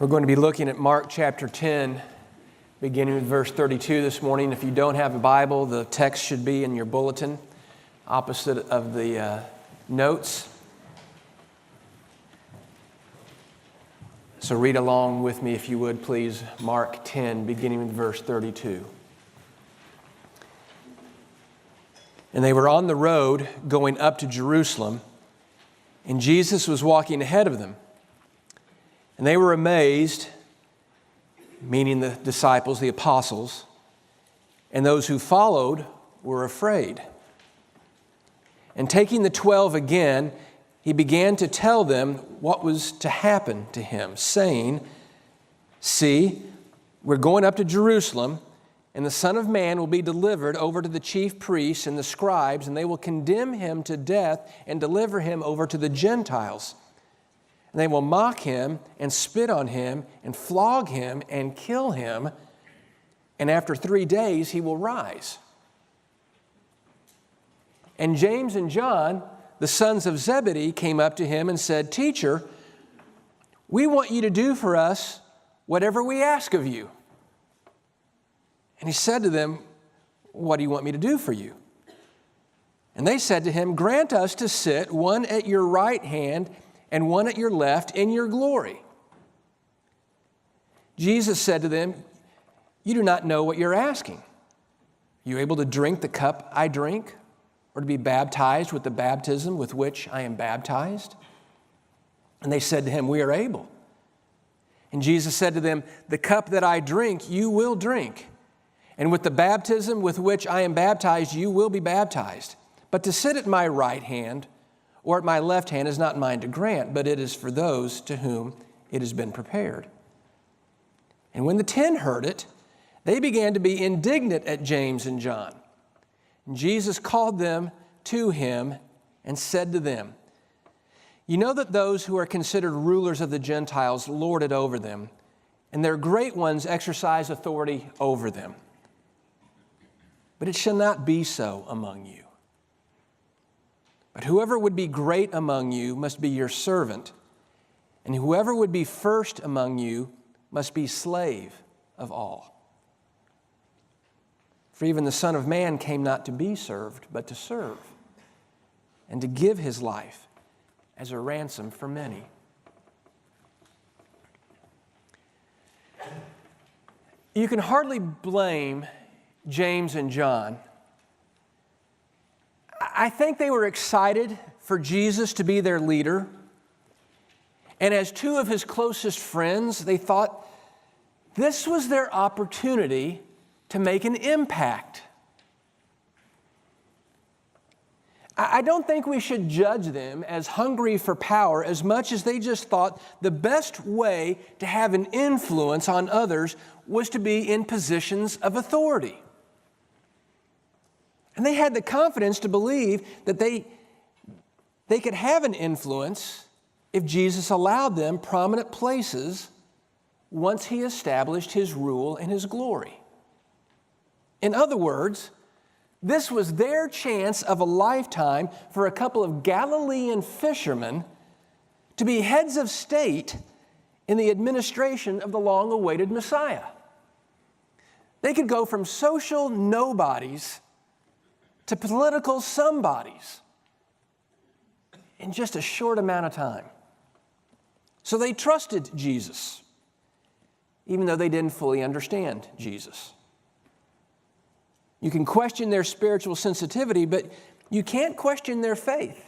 We're going to be looking at Mark chapter 10, beginning with verse 32 this morning. If you don't have a Bible, the text should be in your bulletin, opposite of the notes. So read along with me, if you would, please. Mark 10, beginning with verse 32. And they were on the road going up to Jerusalem, and Jesus was walking ahead of them. And they were amazed, meaning the disciples, the apostles, and those who followed were afraid. And taking the 12 again, he began to tell them what was to happen to him, saying, "See, we're going up to Jerusalem, and the Son of Man will be delivered over to the chief priests and the scribes, and they will condemn him to death and deliver him over to the Gentiles. And they will mock him and spit on him and flog him and kill him, and after 3 days he will rise." And James and John, the sons of Zebedee, came up to him and said, "Teacher, we want you to do for us whatever we ask of you." And he said to them, "What do you want me to do for you?" And they said to him, "Grant us to sit, one at your right hand and one at your left, in your glory." Jesus said to them, "You do not know what you're asking. Are you able to drink the cup I drink, or to be baptized with the baptism with which I am baptized?" And they said to him, "We are able." And Jesus said to them, "The cup that I drink, you will drink. And with the baptism with which I am baptized, you will be baptized. But to sit at my right hand or at my left hand is not mine to grant, but it is for those to whom it has been prepared." And when the 10 heard it, they began to be indignant at James and John. And Jesus called them to him and said to them, "You know that those who are considered rulers of the Gentiles lord it over them, and their great ones exercise authority over them. But it shall not be so among you. But whoever would be great among you must be your servant, and whoever would be first among you must be slave of all. For even the Son of Man came not to be served, but to serve, and to give his life as a ransom for many." You can hardly blame James and John. I think they were excited for Jesus to be their leader. And as two of his closest friends, they thought this was their opportunity to make an impact. I don't think we should judge them as hungry for power as much as they just thought the best way to have an influence on others was to be in positions of authority. And they had the confidence to believe that they could have an influence if Jesus allowed them prominent places once he established his rule and his glory. In other words, this was their chance of a lifetime for a couple of Galilean fishermen to be heads of state in the administration of the long-awaited Messiah. They could go from social nobodies to political somebodies in just a short amount of time. So they trusted Jesus, even though they didn't fully understand Jesus. You can question their spiritual sensitivity, but you can't question their faith.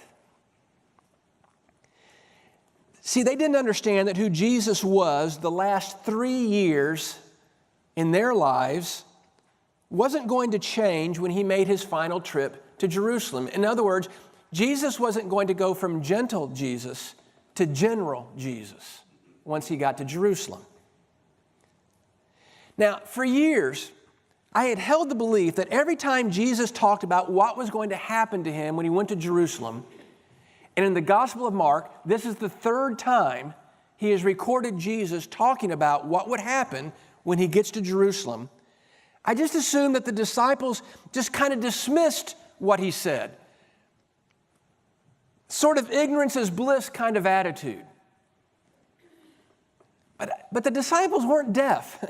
See, they didn't understand that who Jesus was the last 3 years in their lives wasn't going to change when he made his final trip to Jerusalem. In other words, Jesus wasn't going to go from gentle Jesus to general Jesus once he got to Jerusalem. Now, for years, I had held the belief that every time Jesus talked about what was going to happen to him when he went to Jerusalem, and in the Gospel of Mark, this is the 3rd time he has recorded Jesus talking about what would happen when he gets to Jerusalem, I just assumed that the disciples just kind of dismissed what he said. Sort of ignorance is bliss kind of attitude. But the disciples weren't deaf.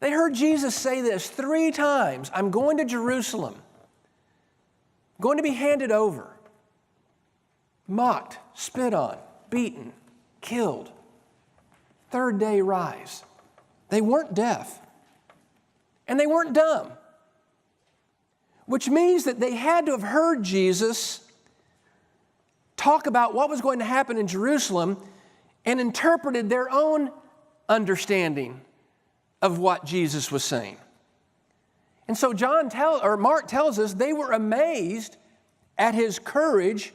They heard Jesus say this 3 times, I'm going to Jerusalem, going to be handed over, mocked, spit on, beaten, killed. 3rd day rise. They weren't deaf. And they weren't dumb. Which means that they had to have heard Jesus talk about what was going to happen in Jerusalem and interpreted their own understanding of what Jesus was saying. And so Mark tells us they were amazed at his courage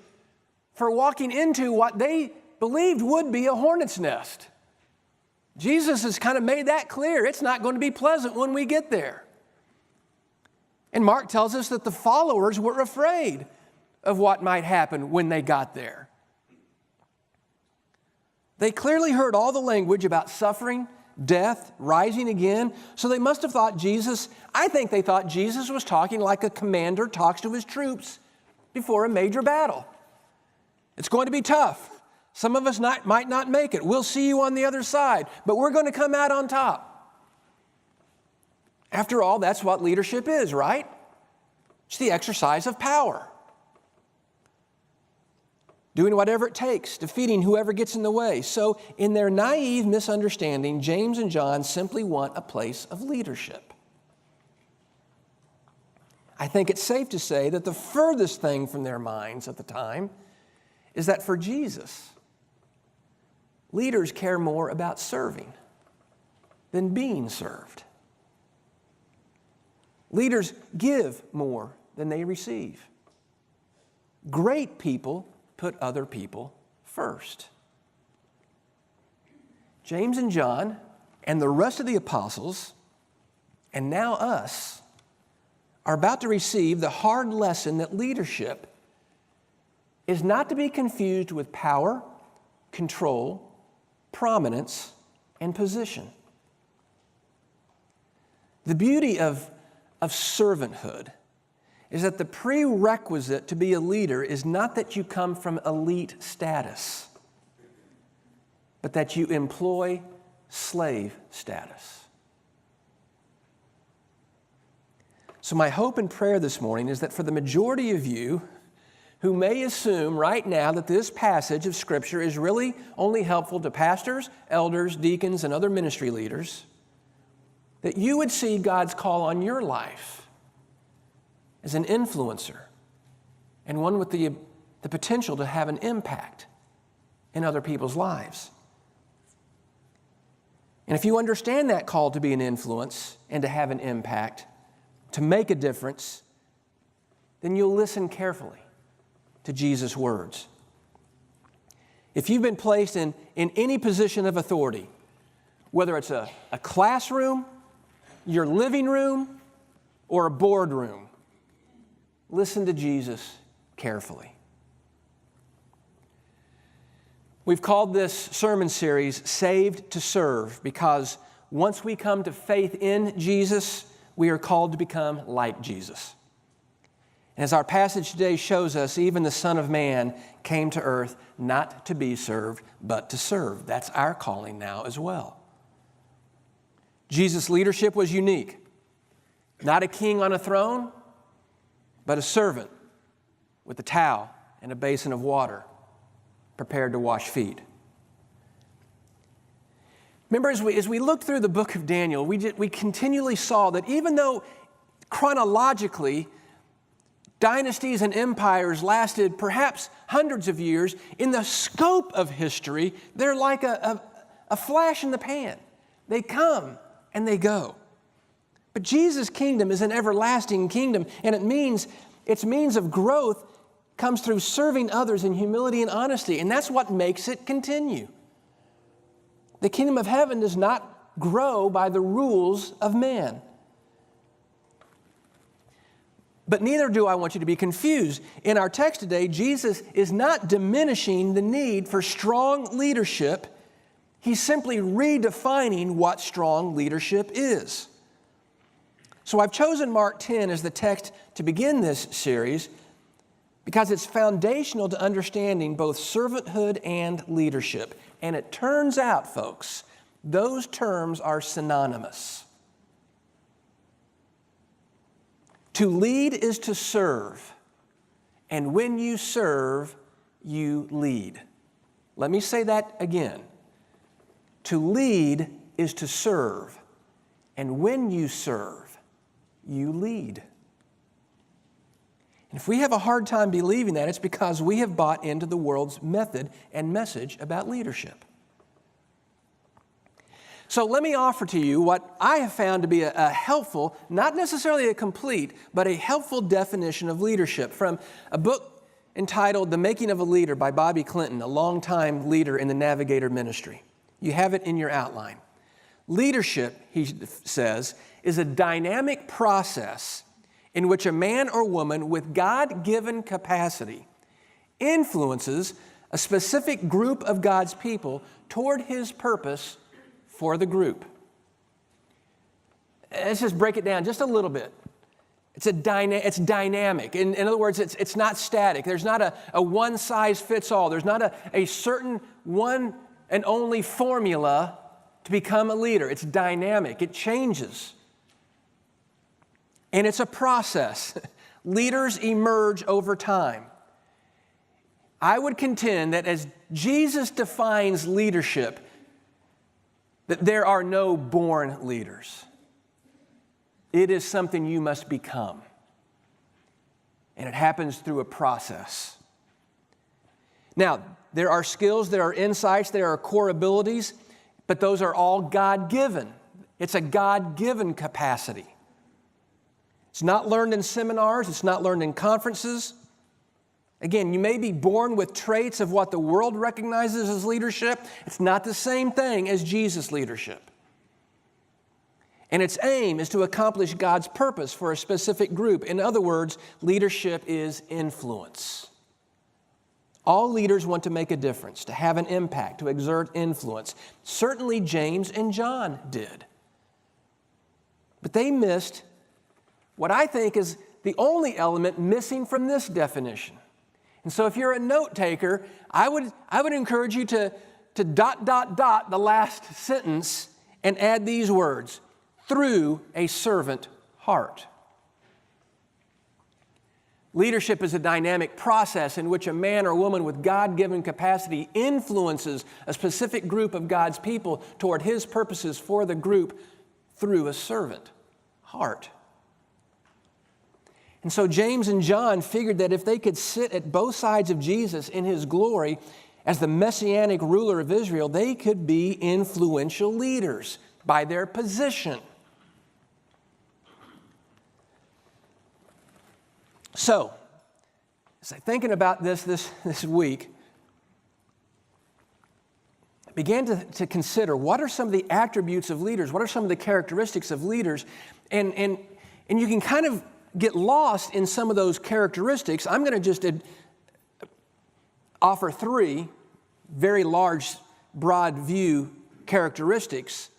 for walking into what they believed would be a hornet's nest. Jesus has kind of made that clear. It's not going to be pleasant when we get there. And Mark tells us that the followers were afraid of what might happen when they got there. They clearly heard all the language about suffering, death, rising again, so they must have thought I think they thought Jesus was talking like a commander talks to his troops before a major battle. It's going to be tough. Some of us might not make it. We'll see you on the other side, but we're going to come out on top. After all, that's what leadership is, right? It's the exercise of power. Doing whatever it takes, defeating whoever gets in the way. So in their naive misunderstanding, James and John simply want a place of leadership. I think it's safe to say that the furthest thing from their minds at the time is that for Jesus, leaders care more about serving than being served. Leaders give more than they receive. Great people put other people first. James and John and the rest of the apostles, and now us, are about to receive the hard lesson that leadership is not to be confused with power, control, prominence, and position. The beauty of servanthood is that the prerequisite to be a leader is not that you come from elite status, but that you employ slave status. So my hope and prayer this morning is that for the majority of you who may assume right now that this passage of Scripture is really only helpful to pastors, elders, deacons, and other ministry leaders, that you would see God's call on your life as an influencer and one with the potential to have an impact in other people's lives. And if you understand that call to be an influence and to have an impact, to make a difference, then you'll listen carefully to Jesus' words. If you've been placed in any position of authority, whether it's a classroom, your living room, or a boardroom, listen to Jesus carefully. We've called this sermon series Saved to Serve because once we come to faith in Jesus, we are called to become like Jesus. And as our passage today shows us, even the Son of Man came to earth not to be served, but to serve. That's our calling now as well. Jesus' leadership was unique. Not a king on a throne, but a servant with a towel and a basin of water, prepared to wash feet. Remember, as we looked through the book of Daniel, we continually saw that even though chronologically dynasties and empires lasted perhaps hundreds of years, in the scope of history, they're like a flash in the pan. They come and they go. But Jesus' kingdom is an everlasting kingdom, and its means of growth comes through serving others in humility and honesty, and that's what makes it continue. The kingdom of heaven does not grow by the rules of man. But neither do I want you to be confused. In our text today, Jesus is not diminishing the need for strong leadership. He's simply redefining what strong leadership is. So I've chosen Mark 10 as the text to begin this series because it's foundational to understanding both servanthood and leadership. And it turns out, folks, Those terms are synonymous. To lead is to serve, and when you serve, you lead. Let me say that again. To lead is to serve, and when you serve, you lead. And if we have a hard time believing that, it's because we have bought into the world's method and message about leadership. So let me offer to you what I have found to be a helpful, not necessarily a complete, but a helpful definition of leadership from a book entitled The Making of a Leader by Bobby Clinton, a longtime leader in the Navigator ministry. You have it in your outline. Leadership, he says, is a dynamic process in which a man or woman with God-given capacity influences a specific group of God's people toward His purpose for the group. Let's just break it down just a little bit. It's dynamic. In other words, it's not static. There's not a one-size-fits-all. There's not a certain one and only formula to become a leader. It's dynamic. It changes. And it's a process. Leaders emerge over time. I would contend that as Jesus defines leadership, that there are no born leaders. It is something you must become. And it happens through a process. Now, there are skills, there are insights, there are core abilities, but those are all God-given. It's a God-given capacity. It's not learned in seminars, it's not learned in conferences. Again, you may be born with traits of what the world recognizes as leadership. It's not the same thing as Jesus' leadership. And its aim is to accomplish God's purpose for a specific group. In other words, leadership is influence. All leaders want to make a difference, to have an impact, to exert influence. Certainly James and John did. But they missed what I think is the only element missing from this definition. And so if you're a note taker, I would encourage you to dot the last sentence and add these words, through a servant heart. Leadership is a dynamic process in which a man or woman with God-given capacity influences a specific group of God's people toward His purposes for the group through a servant heart. And so James and John figured that if they could sit at both sides of Jesus in His glory as the messianic ruler of Israel, they could be influential leaders by their position. So, as I'm thinking about this week, I began to consider what are some of the attributes of leaders, what are some of the characteristics of leaders, and you can kind of get lost in some of those characteristics. I'm going to just offer three very large, broad view characteristics.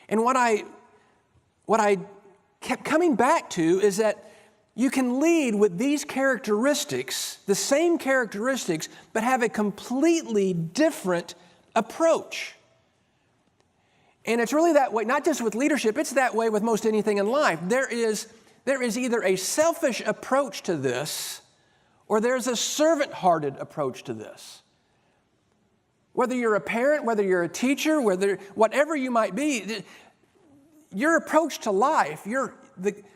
And what I kept coming back to is that you can lead with these characteristics, the same characteristics, but have a completely different approach. And it's really that way, not just with leadership, it's that way with most anything in life. There is either a selfish approach to this, or there's a servant-hearted approach to this. Whether you're a parent, whether you're a teacher, whatever you might be, your approach to life,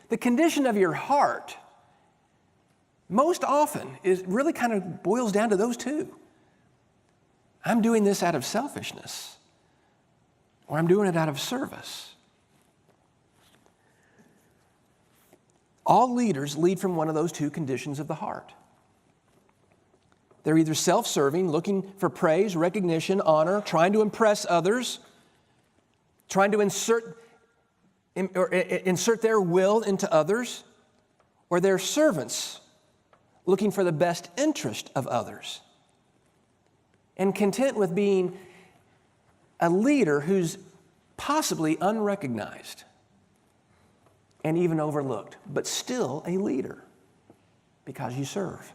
the condition of your heart, most often really kind of boils down to those two. I'm doing this out of selfishness, or I'm doing it out of service. All leaders lead from one of those two conditions of the heart. They're either self-serving, looking for praise, recognition, honor, trying to impress others, trying to insert their will into others, or they're servants, looking for the best interest of others, and content with being a leader who's possibly unrecognized and even overlooked, but still a leader because you serve.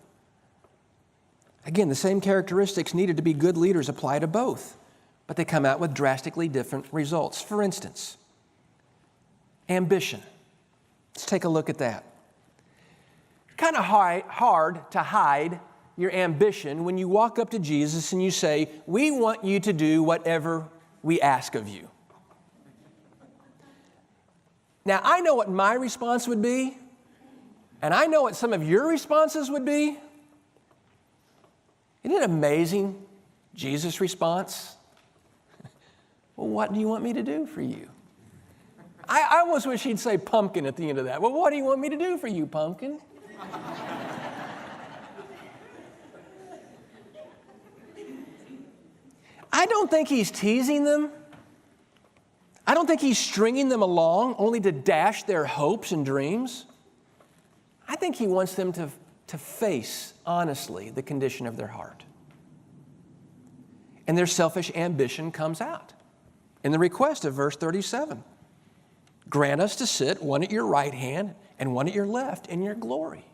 Again, the same characteristics needed to be good leaders apply to both. but they come out with drastically different results. For instance, ambition. Let's take a look at that. Kind of hard to hide your ambition when you walk up to Jesus and you say, "We want you to do whatever we ask of you." Now, I know what my response would be, and I know what some of your responses would be. Isn't it amazing, Jesus' response? "Well, what do you want me to do for you?" I almost wish he'd say pumpkin at the end of that. "Well, what do you want me to do for you, pumpkin?" I don't think he's teasing them. I don't think he's stringing them along only to dash their hopes and dreams. I think he wants them to face honestly the condition of their heart. And their selfish ambition comes out in the request of verse 37. "Grant us to sit one at your right hand and one at your left in your glory."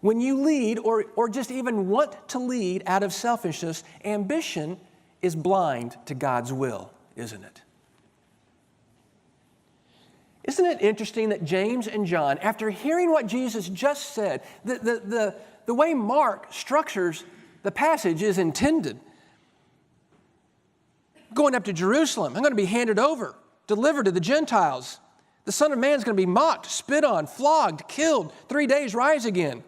When you lead or just even want to lead out of selfishness, ambition is blind to God's will, isn't it? Isn't it interesting that James and John, after hearing what Jesus just said, the way Mark structures the passage is intended. Going up to Jerusalem, I'm going to be handed over, delivered to the Gentiles. The Son of Man is going to be mocked, spit on, flogged, killed, 3 days rise again.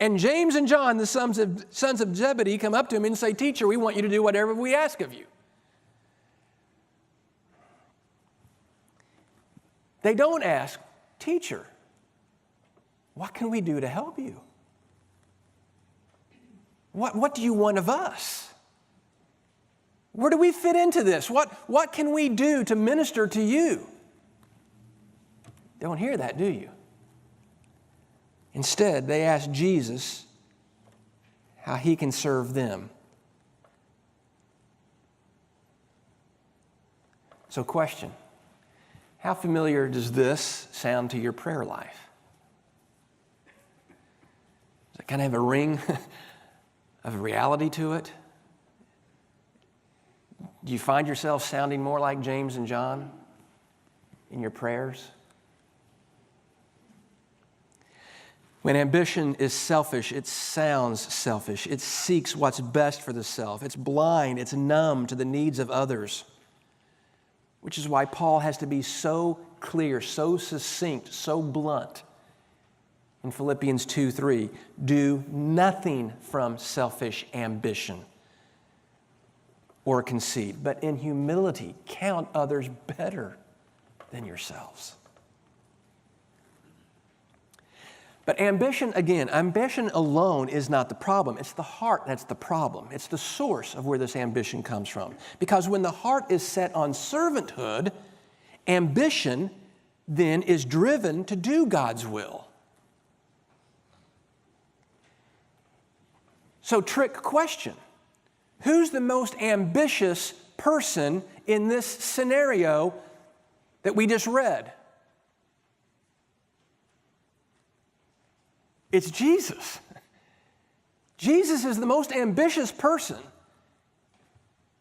And James and John, the sons of Zebedee, come up to him and say, "Teacher, we want you to do whatever we ask of you." They don't ask, "Teacher, what can we do to help you? What do you want of us? Where do we fit into this? What can we do to minister to you?" Don't hear that, do you? Instead, they ask Jesus how he can serve them. So, question, how familiar does this sound to your prayer life? Does it kind of have a ring of reality to it? Do you find yourself sounding more like James and John in your prayers? When ambition is selfish, it sounds selfish. It seeks what's best for the self. It's blind. It's numb to the needs of others, which is why Paul has to be so clear, so succinct, so blunt in Philippians 2:3. "Do nothing from selfish ambition or conceit, but in humility count others better than yourselves." But ambition alone is not the problem. It's the heart that's the problem. It's the source of where this ambition comes from. Because when the heart is set on servanthood, ambition then is driven to do God's will. So, trick question. Who's the most ambitious person in this scenario that we just read? It's Jesus. Jesus is the most ambitious person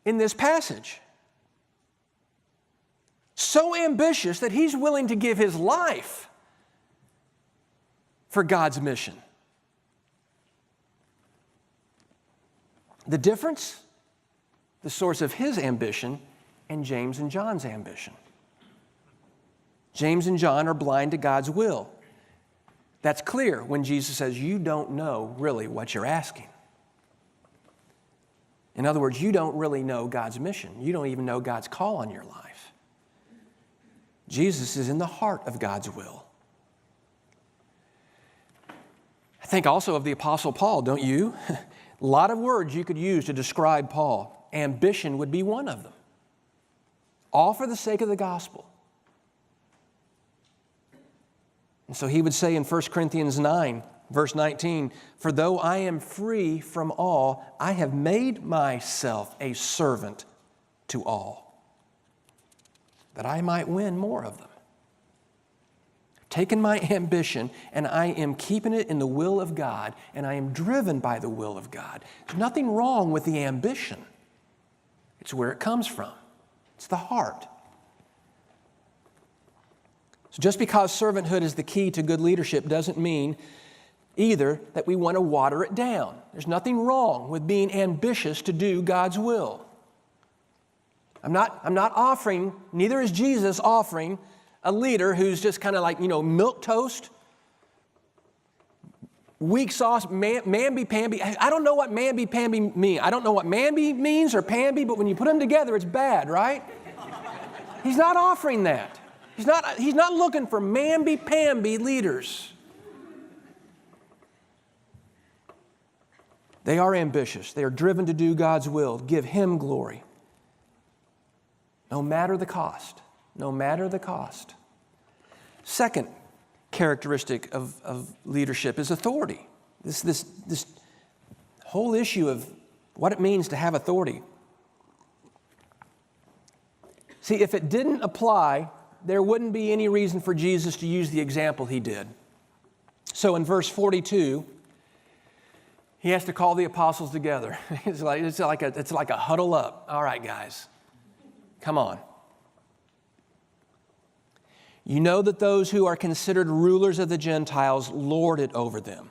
in this passage. So ambitious that he's willing to give his life for God's mission. The difference? The source of his ambition and James and John's ambition. James and John are blind to God's will. That's clear when Jesus says, "You don't know really what you're asking." In other words, you don't really know God's mission. You don't even know God's call on your life. Jesus is in the heart of God's will. I think also of the Apostle Paul, don't you? A lot of words you could use to describe Paul. Ambition would be one of them. All for the sake of the gospel. And so he would say in 1 Corinthians 9, verse 19, "For though I am free from all, I have made myself a servant to all, that I might win more of them." taken my ambition and I am keeping it in the will of God, and I am driven by the will of God. There's nothing wrong with the ambition. It's where it comes from. It's the heart. So just because servanthood is the key to good leadership doesn't mean either that we want to water it down. There's nothing wrong with being ambitious to do God's will. I'm not offering, neither is Jesus offering a leader who's just kind of like, milk toast, weak sauce, mamby-pamby. I don't know what mamby-pamby means. I don't know what mamby means or pamby, but when you put them together, it's bad, right? He's not offering that. He's not looking for mamby-pamby leaders. They are ambitious. They are driven to do God's will, give Him glory. No matter the cost. No matter the cost. Second characteristic of leadership is authority. This whole issue of what it means to have authority. See, if it didn't apply, there wouldn't be any reason for Jesus to use the example He did. So in verse 42, He has to call the apostles together. It's like a huddle up. All right, guys, come on. You know that those who are considered rulers of the Gentiles lord it over them,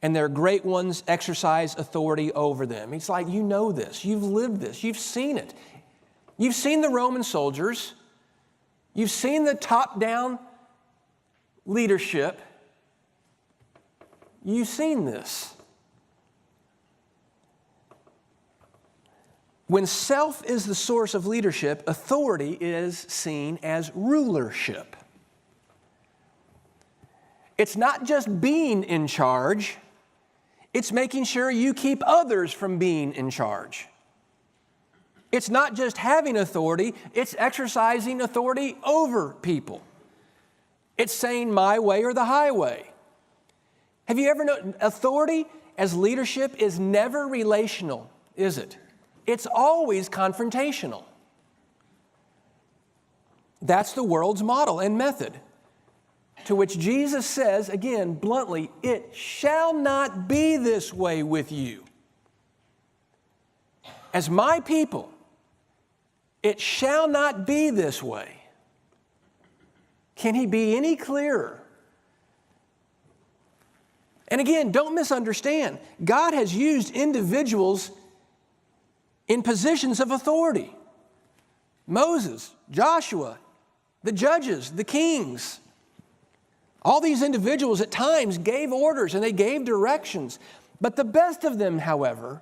and their great ones exercise authority over them. It's like, you know this. You've lived this. You've seen it. You've seen the Roman soldiers. You've seen the top-down leadership. You've seen this. When self is the source of leadership, authority is seen as rulership. It's not just being in charge, it's making sure you keep others from being in charge. It's not just having authority, it's exercising authority over people. It's saying my way or the highway. Have you ever known authority as leadership is never relational, is it? It's always confrontational. That's the world's model and method, to which Jesus says, again, bluntly, it shall not be this way with you. As my people, it shall not be this way. Can He be any clearer? And again, don't misunderstand. God has used individuals in positions of authority. Moses, Joshua, the judges, the kings. All these individuals at times gave orders and they gave directions. But the best of them, however,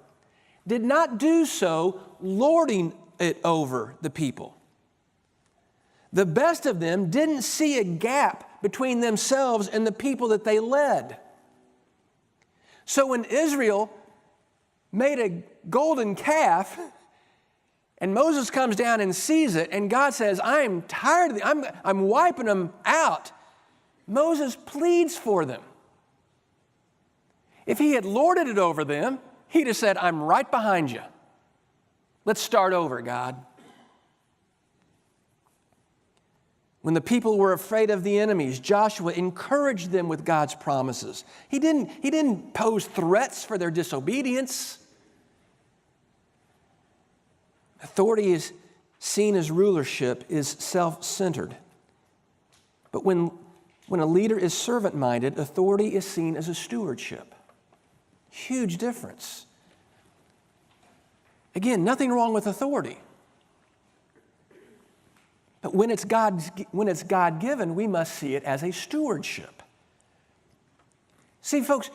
did not do so lording it over the people. The best of them didn't see a gap between themselves and the people that they led. So when Israel made a golden calf, and Moses comes down and sees it, and God says, I'm tired of them. I'm wiping them out. Moses pleads for them. If he had lorded it over them, he'd have said, I'm right behind you. Let's start over, God. When the people were afraid of the enemies, Joshua encouraged them with God's promises. He didn't pose threats for their disobedience. Authority is seen as rulership, is self-centered. But when a leader is servant-minded, authority is seen as a stewardship. Huge difference. Again, nothing wrong with authority. But when it's God-given, we must see it as a stewardship. See, folks,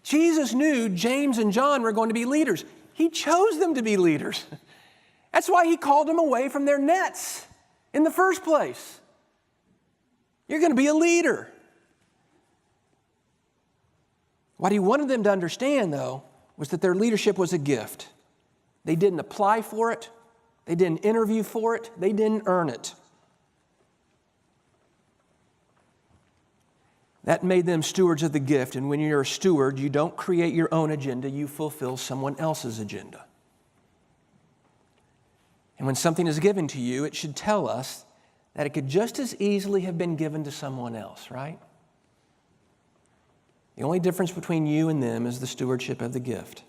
Jesus knew James and John were going to be leaders. He chose them to be leaders. That's why He called them away from their nets in the first place. You're going to be a leader. What He wanted them to understand, though, was that their leadership was a gift. They didn't apply for it. They didn't interview for it. They didn't earn it. That made them stewards of the gift. And when you're a steward, you don't create your own agenda. You fulfill someone else's agenda. And when something is given to you, it should tell us that it could just as easily have been given to someone else, right? The only difference between you and them is the stewardship of the gift.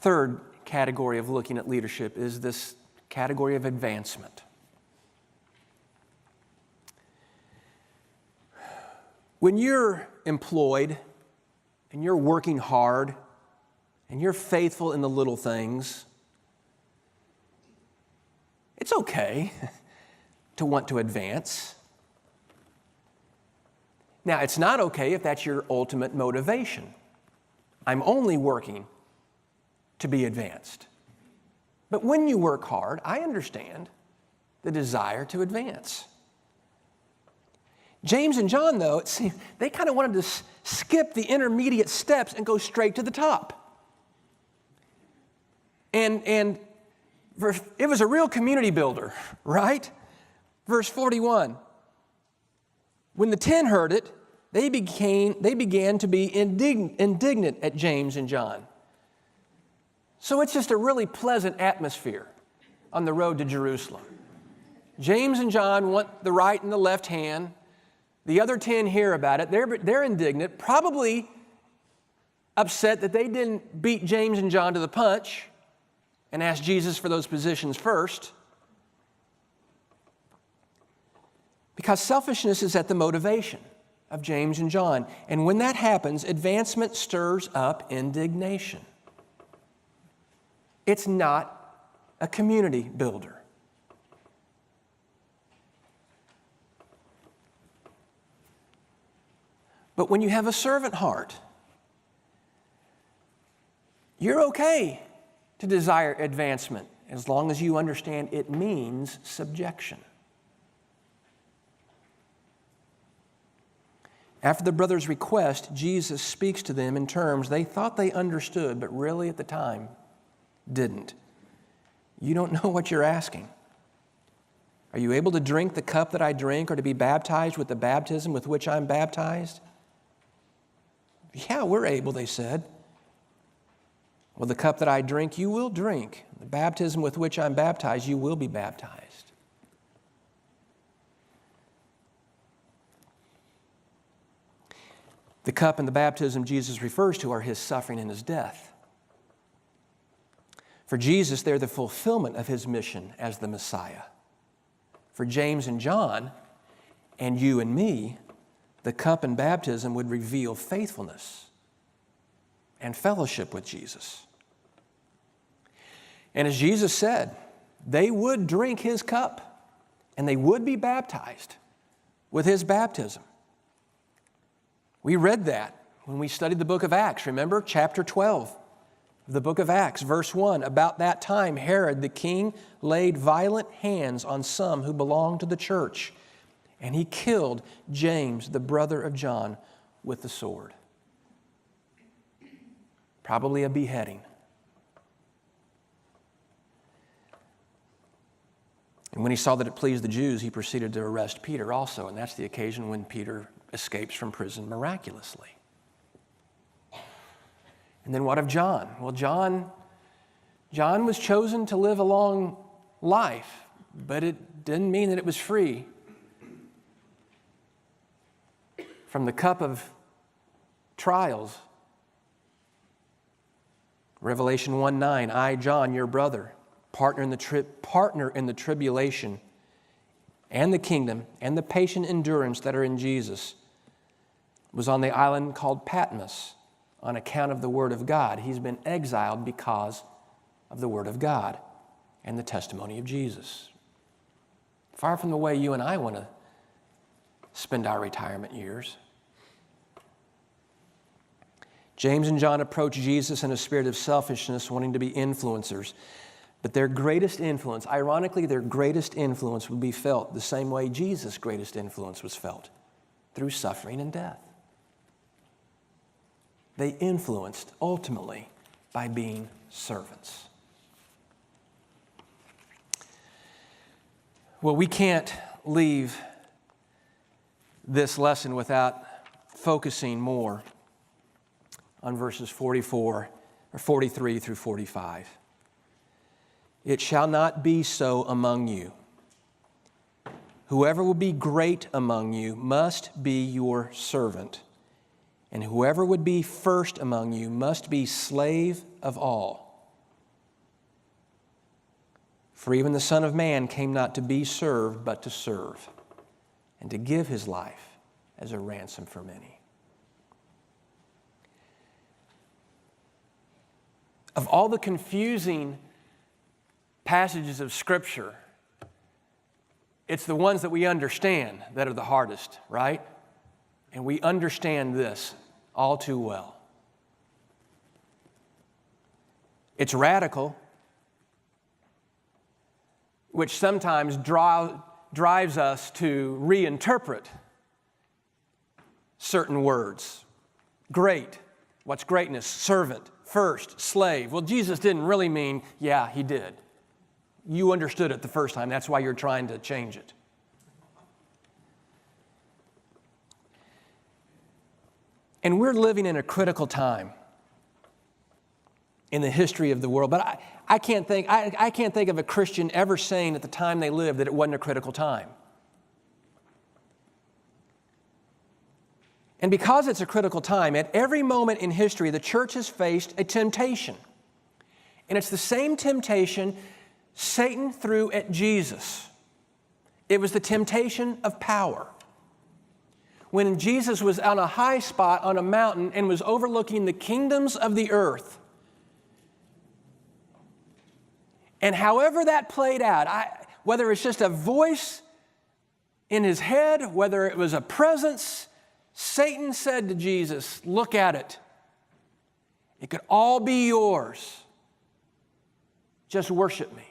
Third category of looking at leadership is this category of advancement. When you're employed and you're working hard and you're faithful in the little things, it's okay to want to advance. Now, it's not okay if that's your ultimate motivation. I'm only working to be advanced. But when you work hard, I understand the desire to advance. James and John, though, it seemed, they kind of wanted to skip the intermediate steps and go straight to the top. And it was a real community builder, right? Verse 41. When the 10 heard it, they began to be indignant at James and John. So it's just a really pleasant atmosphere on the road to Jerusalem. James and John want the right and the left hand. The other 10 hear about it. They're indignant, probably upset that they didn't beat James and John to the punch and ask Jesus for those positions first. Because selfishness is at the motivation of James and John. And when that happens, advancement stirs up indignation. It's not a community builder. But when you have a servant heart, you're okay to desire advancement as long as you understand it means subjection. After the brothers' request, Jesus speaks to them in terms they thought they understood, but really at the time didn't. You don't know what you're asking. Are you able to drink the cup that I drink, or to be baptized with the baptism with which I'm baptized? Yeah, we're able, they said. Well, the cup that I drink, you will drink. The baptism with which I'm baptized, you will be baptized. The cup and the baptism Jesus refers to are his suffering and his death. For Jesus, they're the fulfillment of his mission as the Messiah. For James and John, and you and me, the cup and baptism would reveal faithfulness and fellowship with Jesus. And as Jesus said, they would drink his cup and they would be baptized with his baptism. We read that when we studied the book of Acts. Remember, chapter 12 of the book of Acts, verse 1. About that time, Herod the king laid violent hands on some who belonged to the church, and he killed James, the brother of John, with the sword. Probably a beheading. And when he saw that it pleased the Jews, he proceeded to arrest Peter also, and that's the occasion when Peter escapes from prison miraculously. And then what of John? Well, John was chosen to live a long life, but it didn't mean that it was free from the cup of trials. Revelation 1:9, I, John, your brother, partner in the tribulation and the kingdom and the patient endurance that are in Jesus, was on the island called Patmos on account of the Word of God. He's been exiled because of the Word of God and the testimony of Jesus. Far from the way you and I want to spend our retirement years. James and John approach Jesus in a spirit of selfishness, wanting to be influencers. But their greatest influence, ironically, their greatest influence would be felt the same way Jesus' greatest influence was felt, through suffering and death. They influenced ultimately by being servants. Well, we can't leave this lesson without focusing more on verses 43 through 45. It shall not be so among you. Whoever will be great among you must be your servant, and whoever would be first among you must be slave of all. For even the Son of Man came not to be served, but to serve, and to give his life as a ransom for many. Of all the confusing passages of Scripture, it's the ones that we understand that are the hardest, right? And we understand this all too well. It's radical, which sometimes drives us to reinterpret certain words. Great. What's greatness? Servant. First. Slave. Well, Jesus didn't really mean, yeah, he did. You understood it the first time. That's why you're trying to change it. And we're living in a critical time in the history of the world. But I can't think of a Christian ever saying at the time they lived that it wasn't a critical time. And because it's a critical time, at every moment in history, the church has faced a temptation. And it's the same temptation Satan threw at Jesus. It was the temptation of power. When Jesus was on a high spot on a mountain and was overlooking the kingdoms of the earth. And however that played out, whether it's just a voice in his head, whether it was a presence, Satan said to Jesus, look at it. It could all be yours. Just worship me.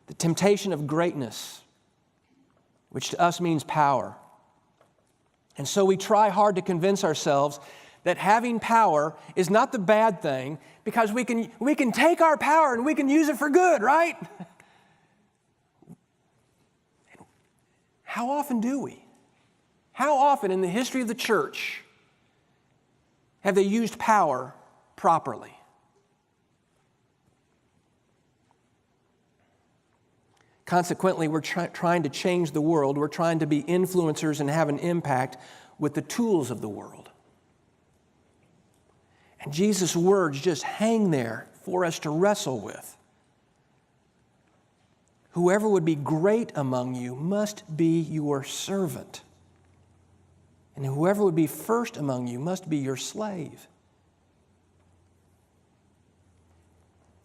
The temptation of greatness, which to us means power. And so we try hard to convince ourselves that having power is not the bad thing because we can take our power and we can use it for good, right? How often do we? How often in the history of the church have they used power properly? Consequently, we're trying to change the world. We're trying to be influencers and have an impact with the tools of the world. And Jesus' words just hang there for us to wrestle with. Whoever would be great among you must be your servant. And whoever would be first among you must be your slave.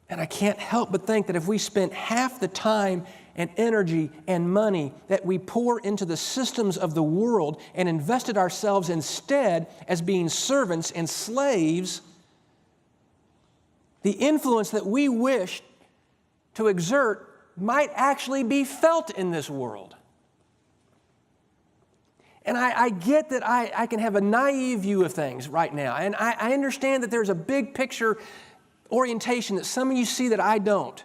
And I can't help but think that if we spent half the time and energy and money that we pour into the systems of the world and invested ourselves instead as being servants and slaves, the influence that we wish to exert might actually be felt in this world. And I get that I can have a naive view of things right now. And I understand that there's a big picture orientation that some of you see that I don't.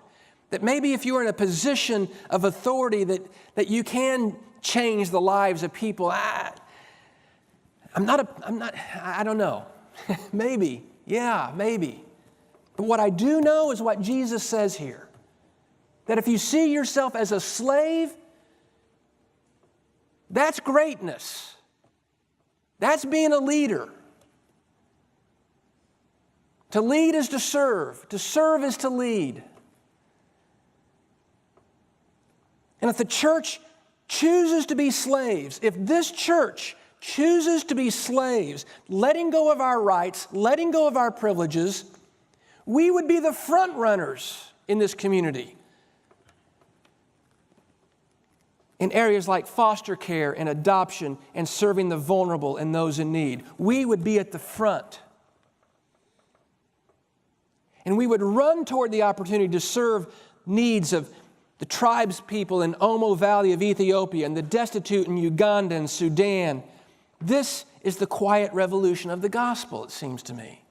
That maybe if you're in a position of authority that you can change the lives of people. I don't know. Maybe. Yeah, maybe. But what I do know is what Jesus says here. That if you see yourself as a slave, that's greatness. That's being a leader. To lead is to serve. To serve is to lead. And if the church chooses to be slaves, if this church chooses to be slaves, letting go of our rights, letting go of our privileges, we would be the front runners in this community. In areas like foster care and adoption and serving the vulnerable and those in need. We would be at the front. And we would run toward the opportunity to serve needs of the tribes people in Omo Valley of Ethiopia and the destitute in Uganda and Sudan. This is the quiet revolution of the gospel, it seems to me.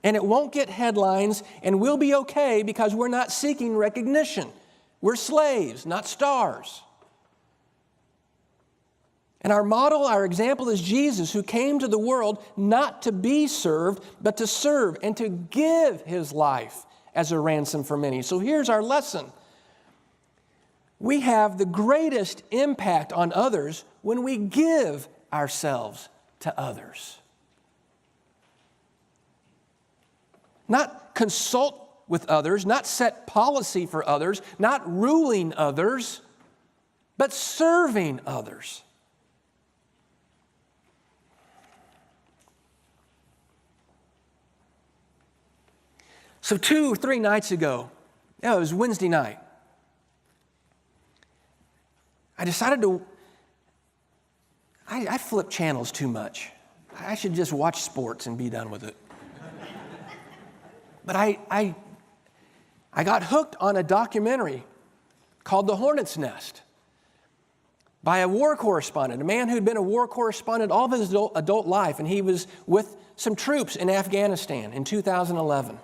And it won't get headlines, and we'll be okay because we're not seeking recognition. We're slaves, not stars. And our model, our example is Jesus, who came to the world not to be served, but to serve and to give his life as a ransom for many. So here's our lesson. We have the greatest impact on others when we give ourselves to others. Not consult with others, not set policy for others, not ruling others, but serving others. So 2 or 3 nights ago, it was Wednesday night, I decided I flip channels too much. I should just watch sports and be done with it. But I got hooked on a documentary called The Hornet's Nest by a war correspondent, a man who'd been a war correspondent all of his adult life, and he was with some troops in Afghanistan in 2011.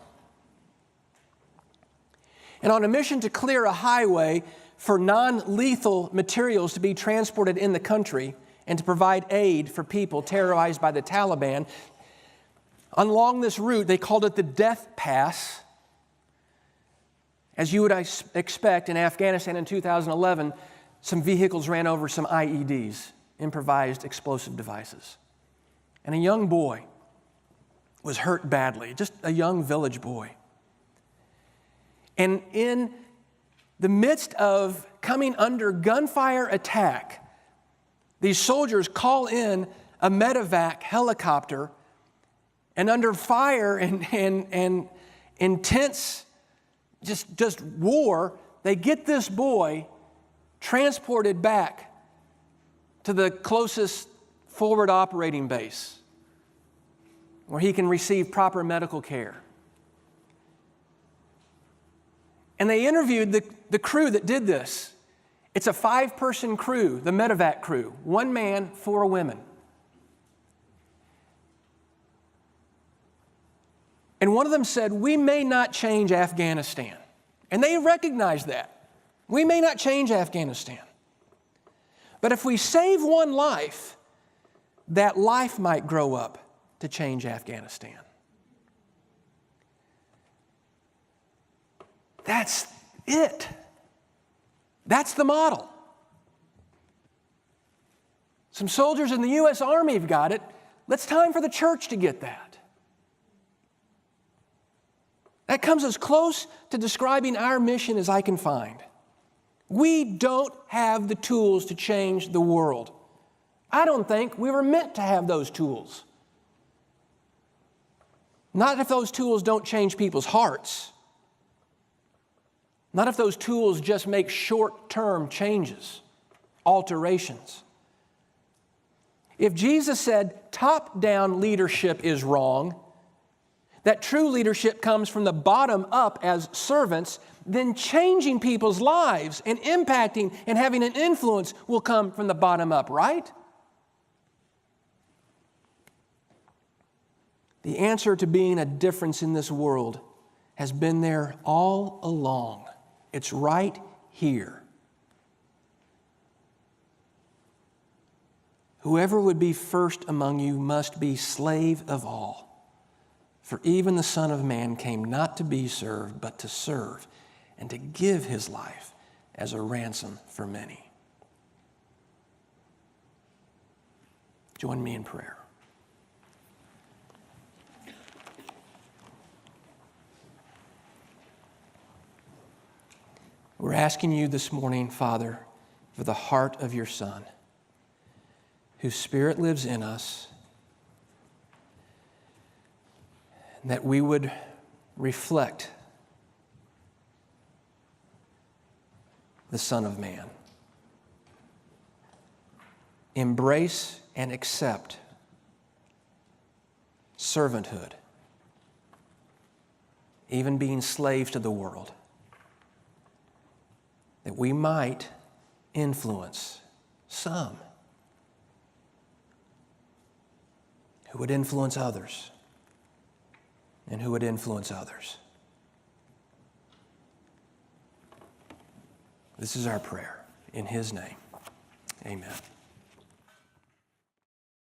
And on a mission to clear a highway for non-lethal materials to be transported in the country and to provide aid for people terrorized by the Taliban, along this route, they called it the Death Pass. As you would expect in Afghanistan in 2011, some vehicles ran over some IEDs, improvised explosive devices. And a young boy was hurt badly, just a young village boy. And in the midst of coming under gunfire attack, these soldiers call in a medevac helicopter, and under fire and intense just war, they get this boy transported back to the closest forward operating base where he can receive proper medical care. And they interviewed the crew that did this. It's a 5-person crew, the medevac crew, 1 man, 4 women. And one of them said, "We may not change Afghanistan." And they recognized that. We may not change Afghanistan. But if we save 1 life, that life might grow up to change Afghanistan. That's it. That's the model. Some soldiers in the U.S. Army have got it. It's time for the church to get that. That comes as close to describing our mission as I can find. We don't have the tools to change the world. I don't think we were meant to have those tools. Not if those tools don't change people's hearts. Not if those tools just make short-term changes, alterations. If Jesus said top-down leadership is wrong, that true leadership comes from the bottom up as servants, then changing people's lives and impacting and having an influence will come from the bottom up, right? The answer to being a difference in this world has been there all along. It's right here. Whoever would be first among you must be slave of all. For even the Son of Man came not to be served, but to serve, and to give his life as a ransom for many. Join me in prayer. We're asking you this morning, Father, for the heart of your Son, whose Spirit lives in us, and that we would reflect the Son of Man. Embrace and accept servanthood, even being slaves to the world, that we might influence some who would influence others and who would influence others. This is our prayer. In his name, amen.